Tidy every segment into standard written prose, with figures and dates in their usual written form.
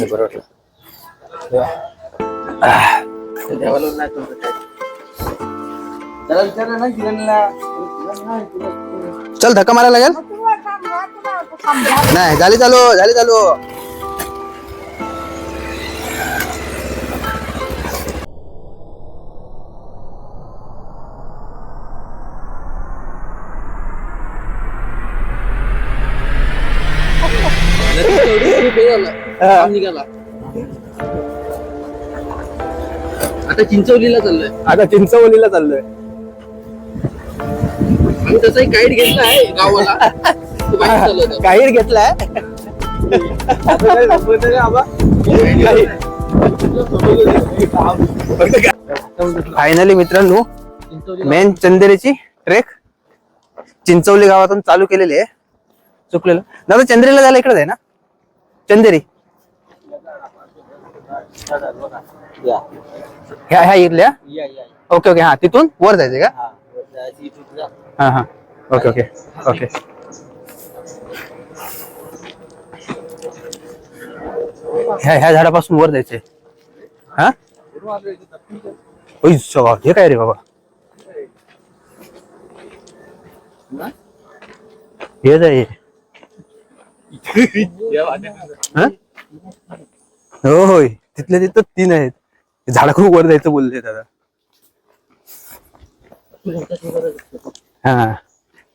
बरोबर चल धक्का मारायला लागेल नाही झाली चालू निघाला आता चिंचवलीला चाललोय आणि तसाही गाईड घेतला आहे गावाला गाईड घेतलाय फायनली मित्रांनो मेन चंदेरीची ट्रेक चिंचवली गावातून चालू केलेली आहे. चुकलेलं दादा चंदेरीला जायला इकडे आहे ना चंदेरी ह्या इथल्या ओके हा तिथून वर जायचंय का हा ओके ह्या झाडापासून वर जायचंय हा हे काय रे बाबा हे जाय होय तिथल्या तिथं 3 आहेत झाडाकडून वर जायचं बोलले दादा हा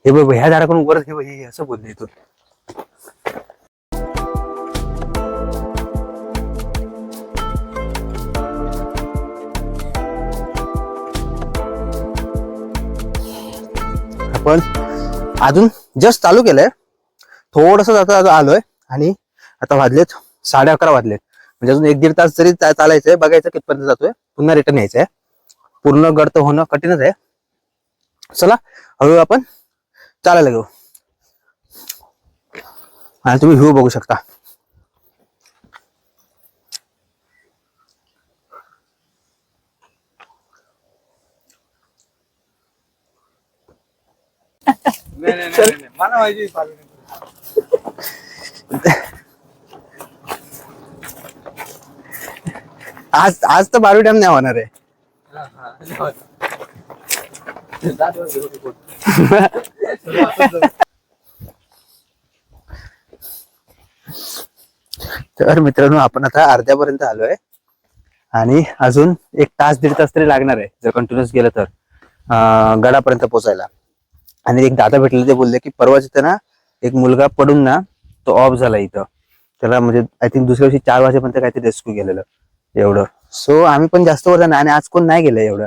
हे बघ ह्या झाडाकडून वर हे असं बोलले तू आपण अजून जस्ट चालू केलंय थोडस आता आलोय आणि आता वाजलेत 11:30 वाजलेत म्हणजे अजून 1-1.5 तास जरी चालायचंय बघायचं कितपर्यंत जातोय पुन्हा रिटर्न यायचंय पूर्ण गड तर होणं कठीणच आहे. चला हळूहळू आपण चालायला घेऊ आणि तुम्ही व्ह्यू बघू शकता. आज तर बारवी डॅम नाही होणार आहे. तर मित्रांनो आपण आता अर्ध्यापर्यंत आलोय आणि अजून 1 तास 1.5 तास तरी लागणार आहे जर कंटिन्युअस गेलं तर गडापर्यंत पोहोचायला. आणि एक दादा भेटले ते बोलले की परवा तिथं ना एक मुलगा पडून ना तो ऑफ झाला इथं त्याला म्हणजे आय थिंक दुसऱ्या दिवशी 4 वाजेपर्यंत काहीतरी रेस्क्यू केलेलं एवढं. सो आम्ही पण जास्त वर जाणार आणि आज कोण नाही गेलं एवढं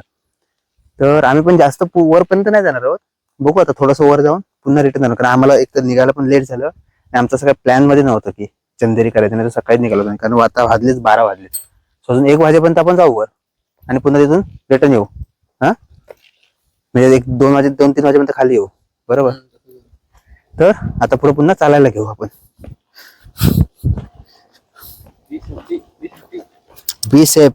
तर आम्ही पण जास्त वरपर्यंत नाही जाणार आहोत. बघू आता थोडंसं वर जाऊन पुन्हा रिटर्न जाणार कारण आम्हाला एक तर निघायला पण लेट झालं आणि आमचं सगळं प्लॅन मध्ये नव्हतं की चंदेरी करायचं नाही तर सकाळीच निघालो नाही कारण आता वाजलेच 12 वाजले. सो अजून 1 वाजेपर्यंत आपण जाऊ वर आणि पुन्हा तिथून रिटर्न येऊ हा म्हणजे 2 वाजे 2-3 वाजेपर्यंत खाली येऊ बरोबर. तर आता पुढे पुन्हा चालायला घेऊ आपण. Be safe.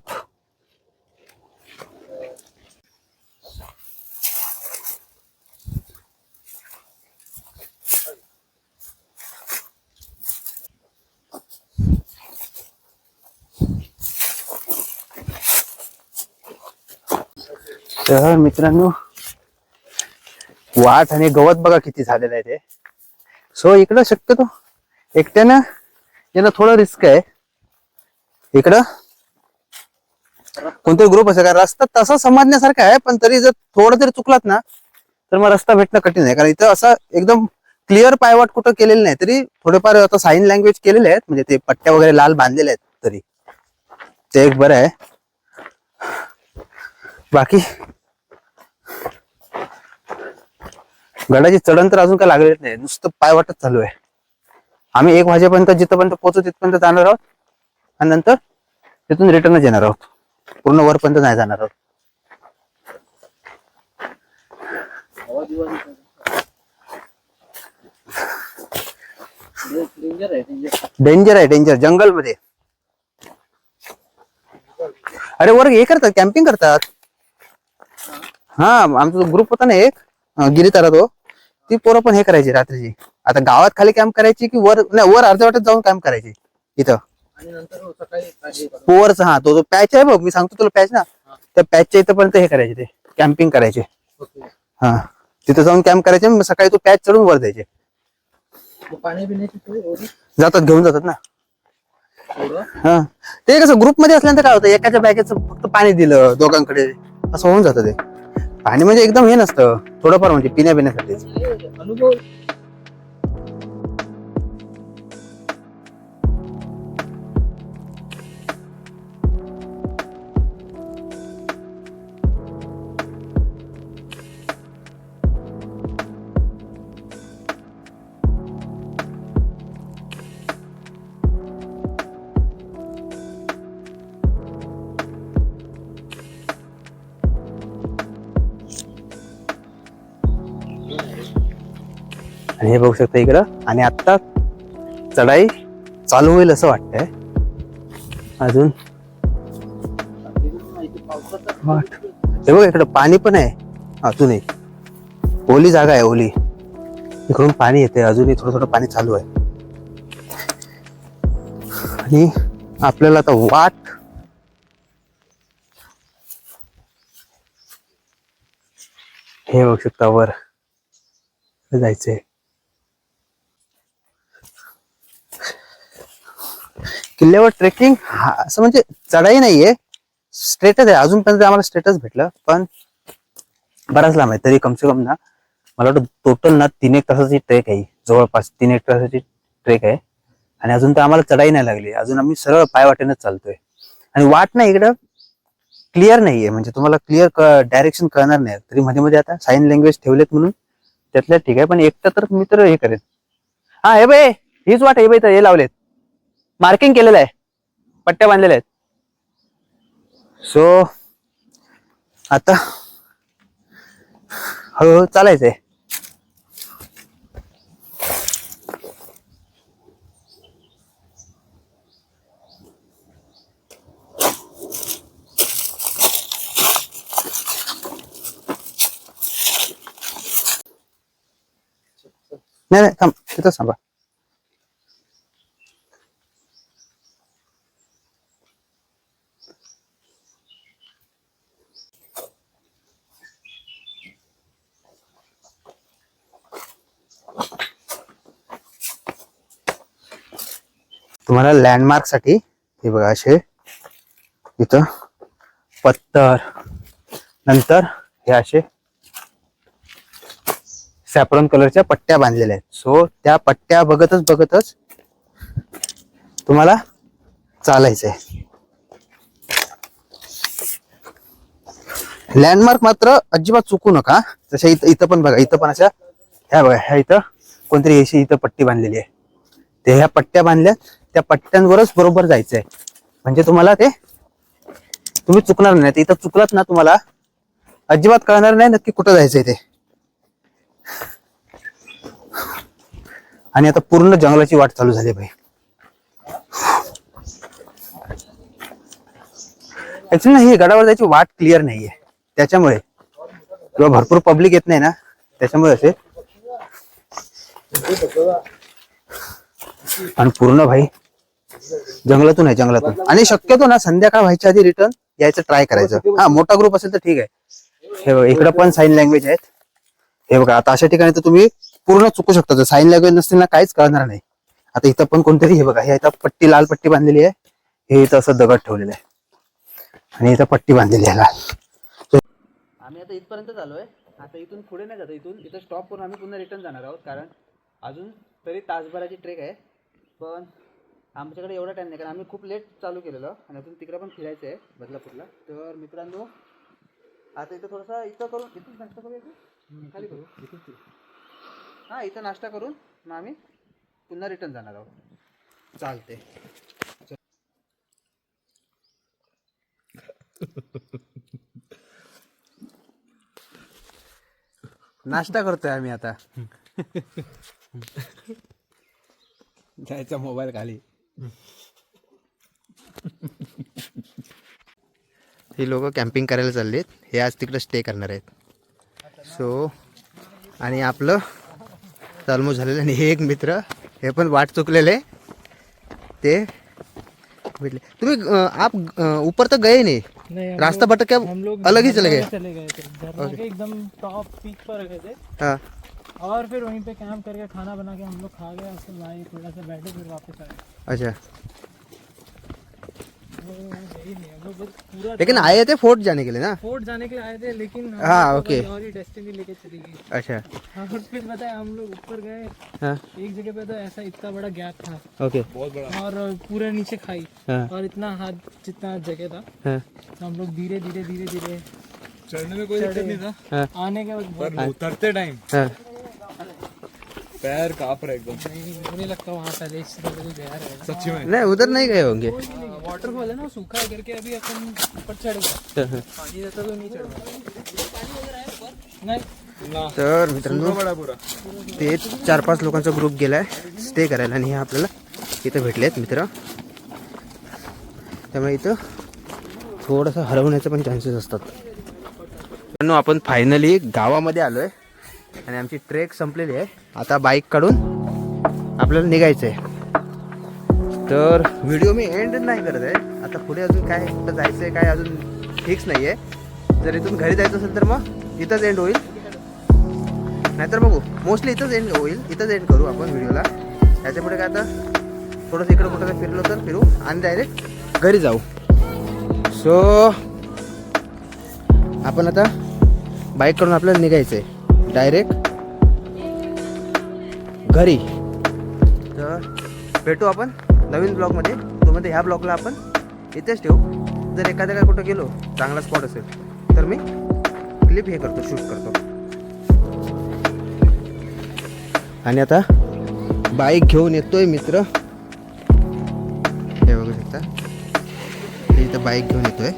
तर मित्रांनो वाट आणि गवत बघा किती झालेलं आहे ते. सो इकडं शक्यतो एकट्यानं येणं थोडं रिस्क आहे. इकडं कोणतरी ग्रुप असेल कारण रस्ता तसा समजण्यासारखा आहे पण तरी जर थोडं जरी चुकलात ना तर मग रस्ता भेटणं कठीण आहे कारण इथं असं एकदम क्लिअर पायवाट कुठं केलेलं नाही तरी थोडेफार आता साईन लँग्वेज केलेले आहेत म्हणजे ते पट्ट्या वगैरे लाल बांधलेले आहेत तरी ते एक बरं आहे. बाकी गडाची चढण तर अजून काय लागलेच नाही नुसतं पायवाटच चालू आहे. आम्ही 1 वाजेपर्यंत जिथपर्यंत पोहोचू तिथपर्यंत जाणार आहोत आणि नंतर तिथून रिटर्नच येणार आहोत पूर्ण वरपर्यंत नाही जाणार आहोत. डेंजर आहे डेंजर जंगल मध्ये. अरे वर हे करतात कॅम्पिंग करतात. हा आमचा ग्रुप होता ना एक गिरी तारा तो ती पोरं पण हे करायची रात्रीची. आता गावात खाली कॅम्प करायची की वर नाही वर अर्ध्या वाटत जाऊन कॅम्प करायची इथं आणि नंतर सकाळी हे करू. पोवरचा हा तो जो पॅच आहे बघ, मी सांगतो तुला पॅच ना, त्या पॅचच्या इथं पर्यंत हे करायचे, ते कॅम्पिंग करायचे. ओके. हा तिथं जाऊन कॅम्प करायचे, मग सकाळी तो पॅच चढून वर द्यायचे. मग पाणी पिण्याची सोय एवढी जातात, घेऊन जातात ना. एवढं हा ते कसं ग्रुप मध्ये असल्यानंतर काय होतं, एकाच्या बॅगेचं फक्त पाणी दिलं दोघांकडे, असं होऊन जातं. ते पाणी म्हणजे एकदम हे नसतं, थोडंफार म्हणजे पिण्यासाठीच. म्हणजे अनुभव. आणि हे बघू शकता इकडं, आणि आता चढाई चालू होईल असं वाटतंय अजून. हे बघ इकडं पाणी पण आहे अजूनही, ओली जागा आहे, ओली. इकडून पाणी येते अजूनही, थोडं थोडं पाणी चालू आहे. आणि आपल्याला आता वाट हे बघू शकता, वर जायचंय. किल्ल्यावर ट्रेकिंग असं म्हणजे चढाई नाहीये, स्ट्रेटच आहे. अजूनपर्यंत आम्हाला स्ट्रेटच भेटलं, पण बराच लांब आहे. तरी कमसे कम ना मला वाटतं टोटल ना 3-1 तासाची ट्रेक आहे, जवळपास 3-1 तासाची ट्रेक आहे. आणि अजून तर आम्हाला चढाई नाही लागली, अजून आम्ही सरळ पायवाटेनच चालतोय. आणि वाट ना इकडं क्लिअर नाहीये, म्हणजे तुम्हाला क्लिअर डायरेक्शन कळणार नाही. तरी मध्ये मध्ये आता साईन लँग्वेज ठेवलेत म्हणून त्यातल्या ठीक आहे, पण एकटं तर मी तर हे करेन. हा हे बाई, हीच वाट हे बाई, तर हे लावलेत, मार्किंग केलेलं आहे, पट्ट्या बांधलेल्या आहेत. सो आता हळूहळू चालायचंय. नाही नाही, थांब तिथं थांबा. तुम्हाला लँडमार्क साठी हे बघा, असे इथं पत्थर, नंतर हे असे सॅफ्रॉन कलरच्या पट्ट्या बांधलेल्या आहेत. सो त्या पट्ट्या बघतच बघतच तुम्हाला चालायचंय. लँडमार्क मात्र अजिबात चुकू नका. जशा इथं पण बघा, इथं पण अशा ह्या बघा, ह्या इथं कोणतरी अशी इथं पट्टी बांधलेली आहे. ते ह्या पट्ट्या बांधल्या, त्या पट्ट्यांवरच बरोबर जायचंय, म्हणजे तुम्हाला ते तुम्ही चुकणार नाही. इथं चुकलात ना, तुम्हाला अजिबात कळणार नाही नक्की कुठं जायचंय ते. आणि आता पूर्ण जंगलाची वाट चालू झाली भाई. ऍक्च्युली ही गडावर जायची वाट क्लिअर नाहीये, त्याच्यामुळे किंवा भरपूर पब्लिक येत नाही ना, त्याच्यामुळे असे. आणि पूर्ण भाई जंगलातून आहे, जंगलातून. आणि शक्यतो ना संध्याकाळ व्हायच्या आधी रिटर्न यायचं ट्राय करायचं. हा मोठा ग्रुप असेल तर ठीक आहे. हे बघा इकडं पण साईन लँग्वेज आहेत. हे बघा आता अशा ठिकाणी तर तुम्ही पूर्ण चुकू शकता, जर साईन लँग्वेज नसतील ना काहीच कळणार नाही. आता इथं पण कोणतरी, हे बघा, हे इथं पट्टी, लाल पट्टी बांधलेली आहे. हे इथं असं दगड ठेवलेलं आहे आणि इथं पट्टी बांधलेली आहे लाल. आम्ही आता इथपर्यंत आलोय. आता इथून पुढे नाही जातो, इथं स्टॉप करून आम्ही पुन्हा रिटर्न जाणार आहोत, कारण अजून तरी तासभराची ट्रेक आहे. पण आमच्याकडे एवढा टाइम नाही, कारण आम्ही खूप लेट चालू केलेलं आणि अजून तिकडे पण फिरायचं आहे बदलापूरला. तर मित्रांनो आता इथं थोडंसं इथं करून, इथून नाश्ता करूया की खाली करू, इथून हां इथं नाश्ता करून मग आम्ही पुन्हा रिटर्न जाणार आहोत. चालते. नाश्ता करतोय आम्ही आता. जायचा मोबाईल खाली. ही लोक कॅम्पिंग करायला चाललेत, हे आज तिकडे स्टे करणार आहेत. सो आणि आपलं ऑलमोस्ट झालेलं. आणि हे एक मित्र, हे पण वाट चुकलेले, ते भेटले तुम्ही आप ऊपर तक गए नहीं नहीं रास्ता भटक क्या हम लोग अलग ही चले गए चले गए थे झरना के एकदम टॉप पीक पर गए थे हाँ और फिर वहीं पे कैंप करके खाना बना के हम लोग खा गए उसके बाद थोड़ा सा बैठे फिर वापस आए अच्छा यही नहीं हम लोग बस पूरा लेकिन आए थे फोर्ट जाने के लिए ना फोर्ट जाने के लिए आए थे लेकिन हम हाँ, लोग को ओके। कोई और ही डेस्टिनी लेके चली गई अच्छा और फिर बताए हम लोग ऊपर गए हाँ एक जगह पे तो ऐसा इतना बड़ा गैप था ओके और पूरे नीचे खाई हाँ और इतना हाथ जितना जगह था हाँ तो हम लोग धीरे धीरे चढ़ने में कोई दिक्कत नहीं था हाँ आने के बाद बहुत पर उतरते टाइम हाँ पैर कांप रहे एकदम मुझे नहीं लगता वहाँ पहले इस तरह से गया रहेगा सच्ची में नहीं उधर नहीं गए होंगे वाटरफॉल है ना सूखा है करके अभी अपन ऊपर चढ़ गए पानी रहता तो नहीं चढ़ नहीं तर मित्रांनो बडा पुरा ते 4-5 लोकांचा ग्रुप गेलाय स्टे करायला आणि हे आपल्याला इथं भेटलेत मित्र त्यामुळे इथं थोडंसं हरवण्याचे पण चान्सेस असतात मित्रांनो आपण फायनली गावामध्ये आलोय आणि आमची ट्रेक संपलेली आहे आता बाईक काढून आपल्याला निघायचं आहे तर व्हिडिओ मी एंड नाही करत आहे आता पुढे अजून काय कुठं जायचं आहे काय अजून फिक्स नाही आहे जर इथून घरी जायचं असेल तर मग इथंच एंड होईल नाहीतर बघू मोस्टली इथंच एंड होईल इथंच एंड करू आपण व्हिडिओला त्याच्यापुढे काय आता थोडंसं इकडं कुठं फिरलो तर फिरू आणि डायरेक्ट घरी जाऊ सो आपण आता बाईक करून आपल्याला निघायचं आहे डायरेक्ट घरी तर भेटू आपण नवीन ब्लॉगमध्ये तो म्हणजे ह्या ब्लॉगला आपण इथेच ठेवू जर एखाद्या काय कुठं गेलो चांगला स्पॉट असेल तर मी क्लिप हे करतो शूट करतो आणि आता बाईक घेऊन येतोय मित्र हे बघू शकता इथं बाईक घेऊन येतोय